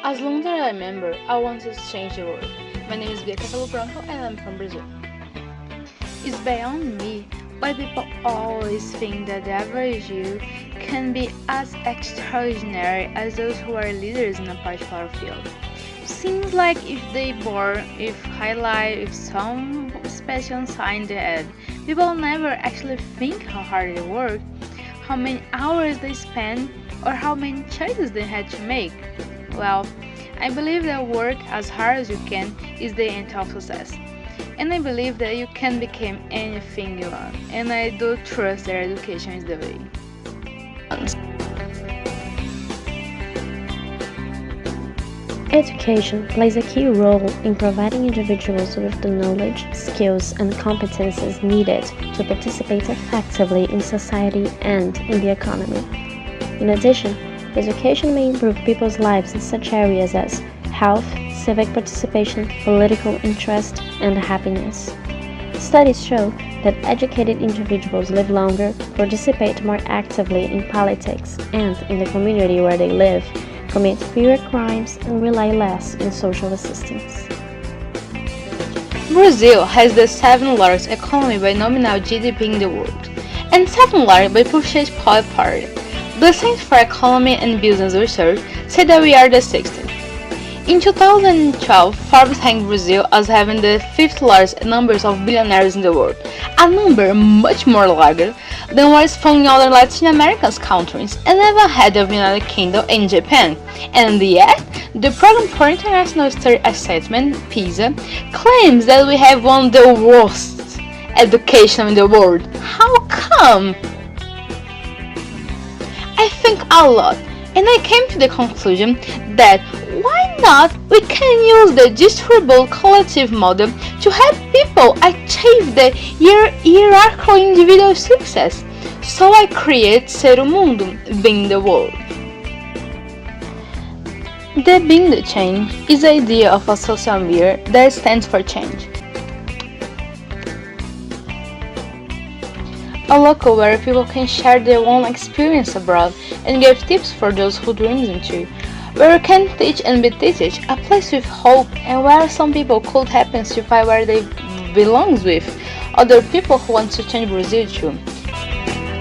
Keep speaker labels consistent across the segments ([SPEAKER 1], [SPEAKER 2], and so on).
[SPEAKER 1] As long as I remember, I want to change the world. My name is Castel'Branco and I'm from Brazil. It's beyond me why people always think that the average you can be as extraordinary as those who are leaders in a particular field. Seems like if they born with highlight with some special sign they had, people never actually think how hard they work, how many hours they spend, or how many choices they had to make. Well, I believe that work as hard as you can is the end of success. And I believe that you can become anything you want. And I do trust that education is the way.
[SPEAKER 2] Education plays a key role in providing individuals with the knowledge, skills, and competences needed to participate effectively in society and in the economy. In addition, education may improve people's lives in such areas as health, civic participation, political interest, and happiness. Studies show that educated individuals live longer, participate more actively in politics and in the community where they live, commit fewer crimes, and rely less on social assistance.
[SPEAKER 1] Brazil has the seventh largest economy by nominal GDP in the world, and seventh largest by purchasing power. The Center for Economy and Business Research said that we are the 16th. In 2012, Forbes ranked Brazil as having the fifth largest numbers of billionaires in the world, a number much more larger than what is found in other Latin American countries and even ahead of the United Kingdom and Japan. And yet, the Program for International Study Assessment, PISA, claims that we have one of the worst education in the world. How come? I think a lot, and I came to the conclusion that why not we can use the distributed collective model to help people achieve the hierarchical individual success. So I create Ser o Mundo, Being the World. The Being the Change is the idea of a social mirror that stands for change. A local where people can share their own experience abroad and give tips for those who dream them too. Where you can teach and be taught, a place with hope and where some people could happen to find where they belong with other people who want to change Brazil too.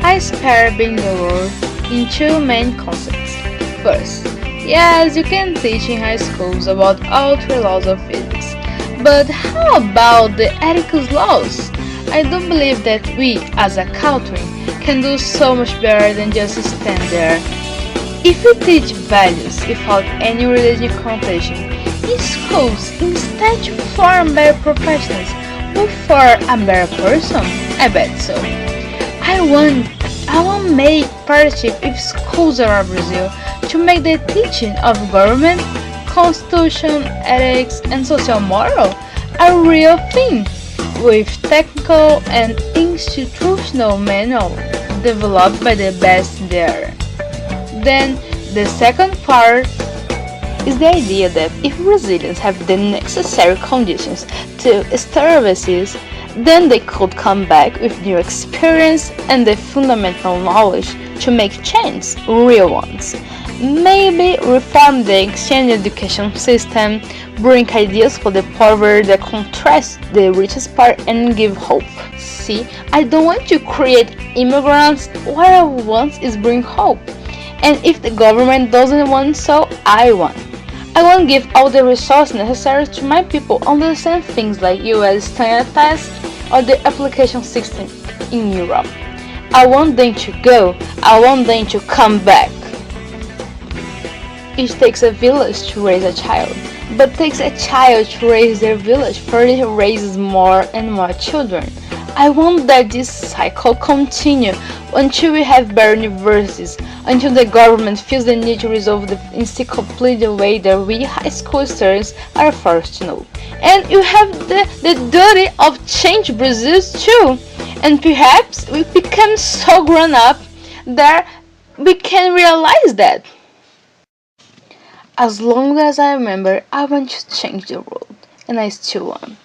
[SPEAKER 1] I spare being the world in two main concepts. First, yes, you can teach in high schools about all three laws of physics, but how about the ethical laws? I do believe that we, as a country, can do so much better than just stand there. If we teach values without any religious connotation in schools, instead to form better professionals or for a better person, I bet so. I want make partnership with schools around Brazil to make the teaching of government, constitution, ethics, and social moral a real thing, with technical and institutional manual developed by the best there. Then the second part is the idea that if Brazilians have the necessary conditions to start overseas, then they could come back with new experience and the fundamental knowledge to make change, real ones. Maybe reform the exchange education system, bring ideas for the poor that contrast the richest part and give hope. See, I don't want to create immigrants, what I want is bring hope. And if the government doesn't want so, I want. I want to give all the resources necessary to my people understand things like US standard tests or the application system in Europe. I want them to go, I want them to come back. It takes a village to raise a child, but takes a child to raise their village, for it raises more and more children. I want that this cycle continue until we have better universities, until the government feels the need to resolve the encyclopedia way that we high school students are forced to know. And you have the duty of change Brazil too. And perhaps we become so grown up that we can realize that. As long as I remember, I want to change the world, and I still want.